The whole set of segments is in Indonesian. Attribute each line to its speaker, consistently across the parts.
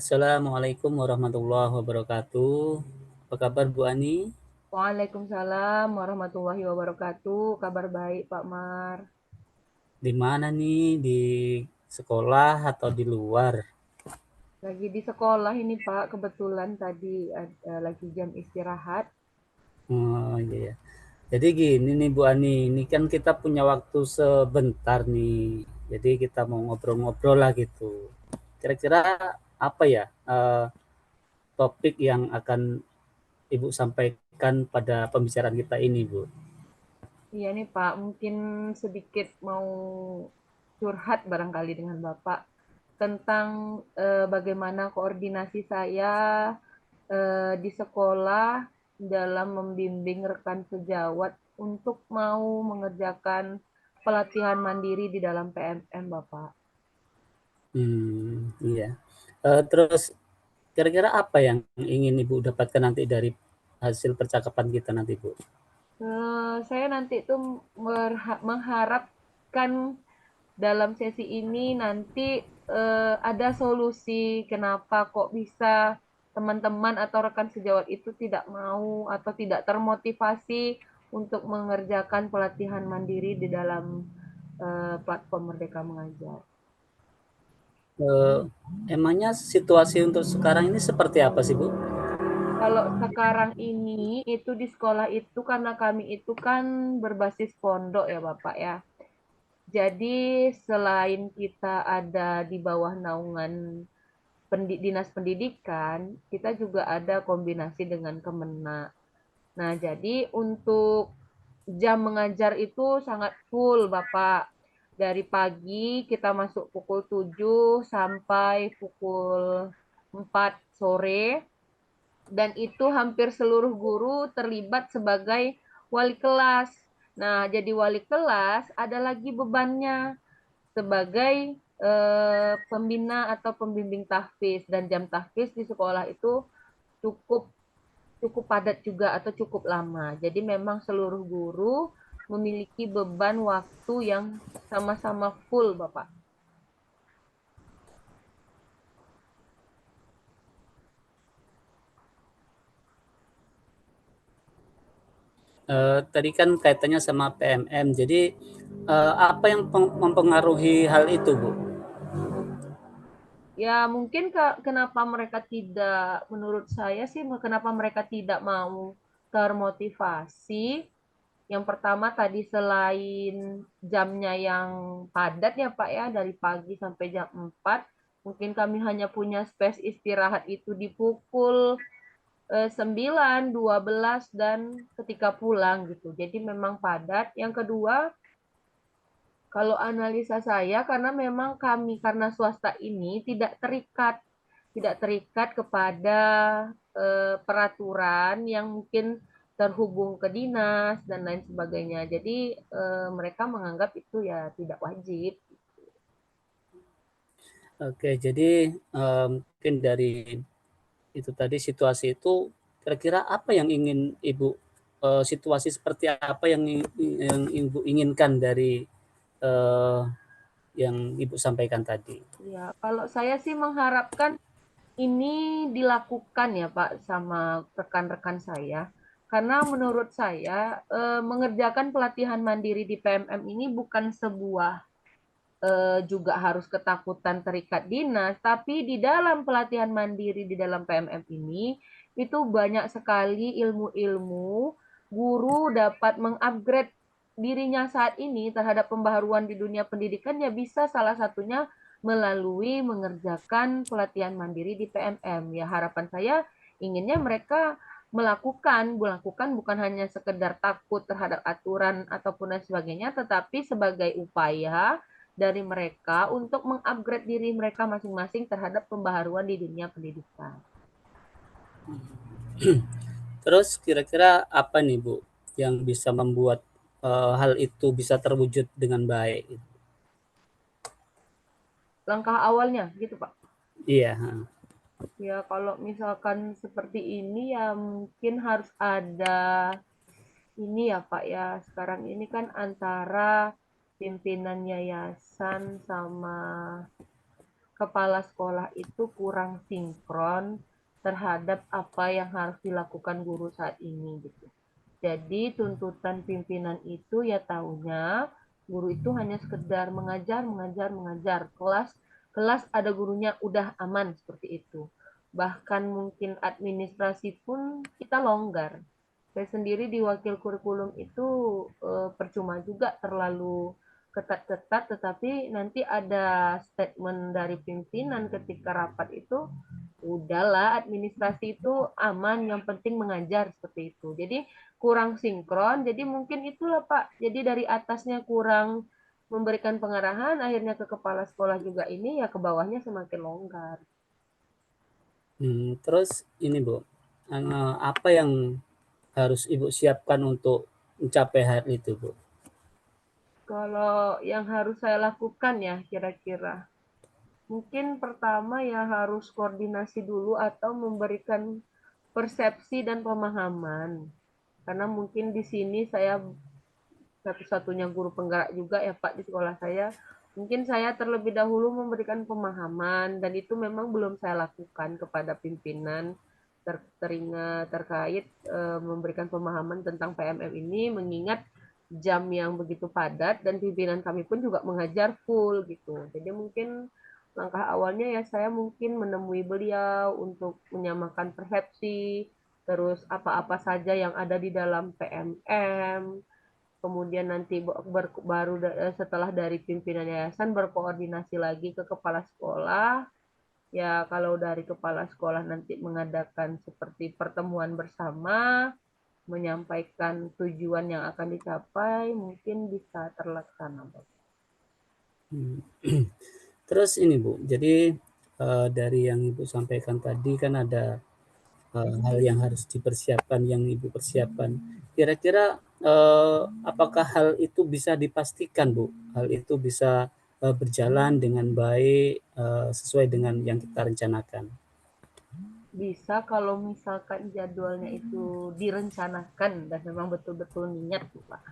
Speaker 1: Assalamualaikum warahmatullahi wabarakatuh. Apa kabar Bu Ani?
Speaker 2: Waalaikumsalam warahmatullahi wabarakatuh. Kabar baik, Pak Mar.
Speaker 1: Di mana nih? Di sekolah atau di luar?
Speaker 2: Lagi di sekolah ini, Pak. Kebetulan tadi ada lagi jam istirahat.
Speaker 1: Oh iya ya. Jadi gini nih Bu Ani, ini kan kita punya waktu sebentar nih. Jadi kita mau ngobrol-ngobrol lah gitu. Kira-kira apa ya topik yang akan Ibu sampaikan pada pembicaraan kita ini, Bu?
Speaker 2: Iya nih, Pak. Mungkin sedikit mau curhat barangkali dengan Bapak tentang bagaimana koordinasi saya di sekolah dalam membimbing rekan sejawat untuk mau mengerjakan pelatihan mandiri di dalam PMM, Bapak.
Speaker 1: Iya. Terus kira-kira apa yang ingin Ibu dapatkan nanti dari hasil percakapan kita nanti, Bu?
Speaker 2: Saya nanti tuh mengharapkan dalam sesi ini nanti ada solusi kenapa kok bisa teman-teman atau rekan sejawat itu tidak mau atau tidak termotivasi untuk mengerjakan pelatihan mandiri di dalam platform Merdeka Mengajar.
Speaker 1: Eee, Emangnya situasi untuk sekarang ini seperti apa sih, Bu?
Speaker 2: Kalau sekarang ini itu di sekolah itu karena kami itu kan berbasis pondok ya Bapak ya. Jadi selain kita ada di bawah naungan Dinas Pendidikan, kita juga ada kombinasi dengan Kemenak. Nah, jadi untuk jam mengajar itu sangat full, Bapak. Dari pagi kita masuk pukul 7 sampai pukul 4 sore, dan itu hampir seluruh guru terlibat sebagai wali kelas. Nah, jadi wali kelas ada lagi bebannya sebagai pembina atau pembimbing tahfiz, dan jam tahfiz di sekolah itu cukup cukup padat juga atau cukup lama. Jadi memang seluruh guru memiliki beban waktu yang sama-sama full, Bapak.
Speaker 1: Tadi kan kaitannya sama PMM, jadi, apa yang mempengaruhi hal itu, Bu?
Speaker 2: Ya, mungkin kenapa mereka tidak, menurut saya sih, kenapa mereka tidak mau termotivasi. Yang pertama tadi selain jamnya yang padat ya Pak ya, dari pagi sampai jam 4, mungkin kami hanya punya space istirahat itu di pukul 9, 12, dan ketika pulang gitu. Jadi memang padat. Yang kedua, kalau analisa saya, karena memang kami, karena swasta ini tidak terikat kepada peraturan yang mungkin terhubung ke dinas dan lain sebagainya. Jadi mereka menganggap itu ya tidak wajib.
Speaker 1: Oke, jadi, mungkin dari itu tadi situasi itu, kira-kira apa yang ingin Ibu situasi seperti apa yang Ibu inginkan dari, eee, yang Ibu sampaikan tadi?
Speaker 2: Ya, kalau saya sih mengharapkan ini dilakukan ya Pak sama rekan-rekan saya. Karena menurut saya mengerjakan pelatihan mandiri di PMM ini bukan sebuah juga harus ketakutan terikat dinas, tapi di dalam pelatihan mandiri di dalam PMM ini itu banyak sekali ilmu-ilmu guru dapat mengupgrade dirinya saat ini terhadap pembaharuan di dunia pendidikan, ya bisa salah satunya melalui mengerjakan pelatihan mandiri di PMM. Ya harapan saya inginnya mereka melakukan bukan hanya sekedar takut terhadap aturan ataupun lain sebagainya, tetapi sebagai upaya dari mereka untuk mengupgrade diri mereka masing-masing terhadap pembaharuan di dunia pendidikan.
Speaker 1: Terus kira-kira apa nih, Bu, yang bisa membuat, hal itu bisa terwujud dengan baik?
Speaker 2: Langkah awalnya gitu, Pak.
Speaker 1: Iya, heeh.
Speaker 2: Ya, kalau misalkan seperti ini ya mungkin harus ada ini ya, Pak ya. Sekarang ini kan antara pimpinan yayasan sama kepala sekolah itu kurang sinkron terhadap apa yang harus dilakukan guru saat ini gitu. Jadi tuntutan pimpinan itu ya tahunya guru itu hanya sekedar mengajar, mengajar, mengajar. Kelas ada gurunya udah aman seperti itu. Bahkan mungkin administrasi pun kita longgar. Saya sendiri di wakil kurikulum itu percuma juga terlalu ketat-ketat, tetapi nanti ada statement dari pimpinan ketika rapat itu, udahlah administrasi itu aman, yang penting mengajar seperti itu. Jadi kurang sinkron, jadi mungkin itulah Pak. Jadi dari atasnya kurang memberikan pengarahan, akhirnya ke kepala sekolah juga ini, ya ke bawahnya semakin longgar.
Speaker 1: Terus ini Bu, apa yang harus Ibu siapkan untuk mencapai hal itu Bu?
Speaker 2: Kalau yang harus saya lakukan ya kira-kira, mungkin pertama ya harus koordinasi dulu atau memberikan persepsi dan pemahaman. Karena mungkin di sini saya satu-satunya guru penggerak juga ya Pak di sekolah saya. Mungkin saya terlebih dahulu memberikan pemahaman dan itu memang belum saya lakukan kepada pimpinan terkait memberikan pemahaman tentang PMM ini, mengingat jam yang begitu padat dan pimpinan kami pun juga mengajar full gitu. Jadi mungkin langkah awalnya ya saya mungkin menemui beliau untuk menyamakan persepsi, terus apa-apa saja yang ada di dalam PMM, kemudian nanti baru setelah dari pimpinan yayasan berkoordinasi lagi ke kepala sekolah. Ya, kalau dari kepala sekolah nanti mengadakan seperti pertemuan bersama, menyampaikan tujuan yang akan dicapai, mungkin bisa terlaksana.
Speaker 1: Terus ini Bu, jadi dari yang Ibu sampaikan tadi kan ada hal yang harus dipersiapkan, yang Ibu persiapkan. Kira-kira apakah hal itu bisa dipastikan Bu? Hal itu bisa berjalan dengan baik sesuai dengan yang kita rencanakan?
Speaker 2: Bisa kalau misalkan jadwalnya itu direncanakan dan memang betul-betul niat, Pak.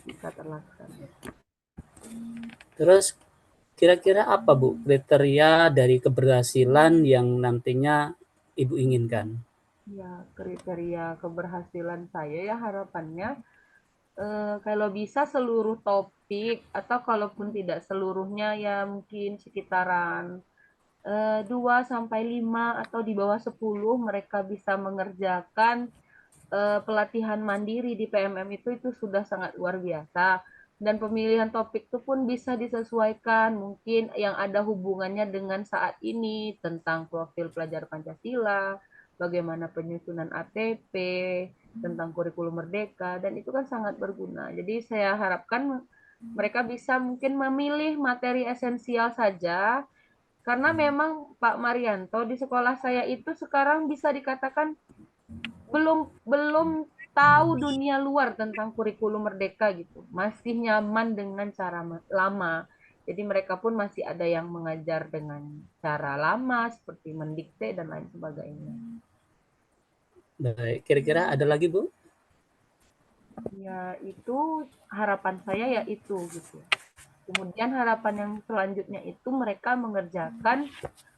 Speaker 2: Bisa terlaksana.
Speaker 1: Terus kira-kira apa Bu kriteria dari keberhasilan yang nantinya Ibu inginkan?
Speaker 2: Ya, kriteria keberhasilan saya ya harapannya kalau bisa seluruh topik atau kalaupun tidak seluruhnya ya mungkin sekitaran 2 sampai 5 atau di bawah 10 mereka bisa mengerjakan pelatihan mandiri di PMM itu sudah sangat luar biasa. Dan pemilihan topik itu pun bisa disesuaikan mungkin yang ada hubungannya dengan saat ini tentang profil pelajar Pancasila, bagaimana penyusunan ATP, tentang kurikulum merdeka, dan itu kan sangat berguna. Jadi saya harapkan mereka bisa mungkin memilih materi esensial saja, karena memang Pak Marianto di sekolah saya itu sekarang bisa dikatakan belum belum tahu dunia luar tentang kurikulum merdeka gitu. Masih nyaman dengan cara lama. Jadi mereka pun masih ada yang mengajar dengan cara lama seperti mendikte dan lain sebagainya.
Speaker 1: Baik, kira-kira ada lagi Bu?
Speaker 2: Ya itu harapan saya ya itu gitu. Kemudian harapan yang selanjutnya itu mereka mengerjakan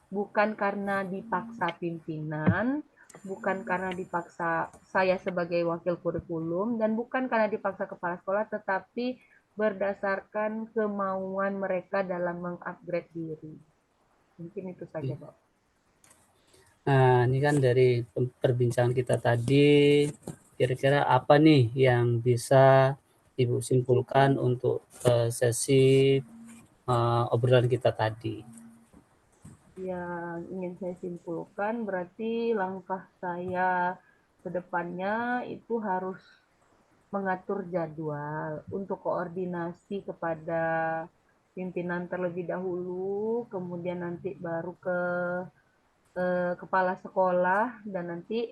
Speaker 2: bukan karena dipaksa pimpinan, bukan karena dipaksa saya sebagai wakil kurikulum, dan bukan karena dipaksa kepala sekolah, tetapi berdasarkan kemauan mereka dalam mengupgrade diri. Mungkin itu saja, Pak.
Speaker 1: Nah, ini kan dari perbincangan kita tadi, kira-kira apa nih yang bisa Ibu simpulkan untuk sesi obrolan kita tadi?
Speaker 2: Yang ingin saya simpulkan berarti langkah saya ke depannya itu harus mengatur jadwal untuk koordinasi kepada pimpinan terlebih dahulu, kemudian nanti baru ke kepala sekolah, dan nanti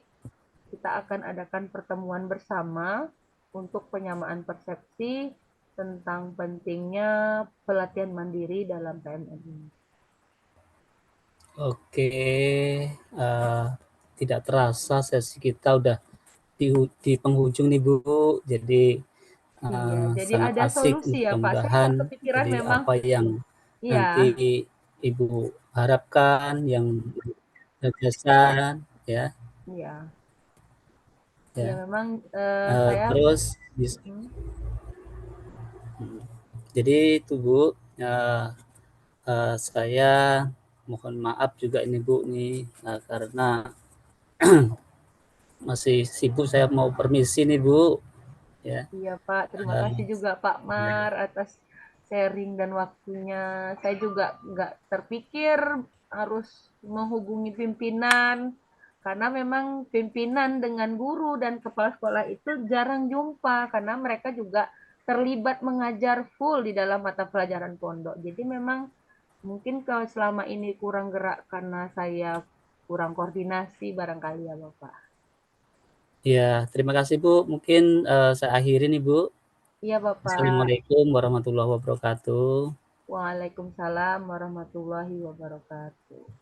Speaker 2: kita akan adakan pertemuan bersama untuk penyamaan persepsi tentang pentingnya pelatihan mandiri dalam PMM ini.
Speaker 1: Oke, tidak terasa sesi kita udah di penghujung nih Bu. Jadi
Speaker 2: Iya, jadi
Speaker 1: sangat
Speaker 2: ada
Speaker 1: asik.
Speaker 2: solusi ya, Pak. Saya
Speaker 1: Mudah-mudahan
Speaker 2: kok kepikiran
Speaker 1: jadi
Speaker 2: memang
Speaker 1: apa yang nanti
Speaker 2: iya,
Speaker 1: Ibu harapkan, yang gagasan, ya,
Speaker 2: iya. Iya
Speaker 1: ya.
Speaker 2: memang,
Speaker 1: Eh,
Speaker 2: saya
Speaker 1: terus
Speaker 2: mhm,
Speaker 1: jadi itu Bu, saya mohon maaf juga ini Bu nih, karena masih sibuk, saya mau permisi nih Bu, ya.
Speaker 2: iya Pak, terima kasih
Speaker 1: Eh,
Speaker 2: juga Pak
Speaker 1: ya.
Speaker 2: Mar atas sharing dan waktunya. Saya juga nggak terpikir harus menghubungi pimpinan, karena memang pimpinan dengan guru dan kepala sekolah itu jarang jumpa, karena mereka juga terlibat mengajar full di dalam mata pelajaran pondok. Jadi memang mungkin kalau selama ini kurang gerak karena saya kurang koordinasi barangkali ya Bapak.
Speaker 1: Ya, terima kasih Bu. Mungkin saya akhiri nih Bu.
Speaker 2: Iya Bapak.
Speaker 1: Assalamualaikum warahmatullahi wabarakatuh.
Speaker 2: Waalaikumsalam warahmatullahi wabarakatuh.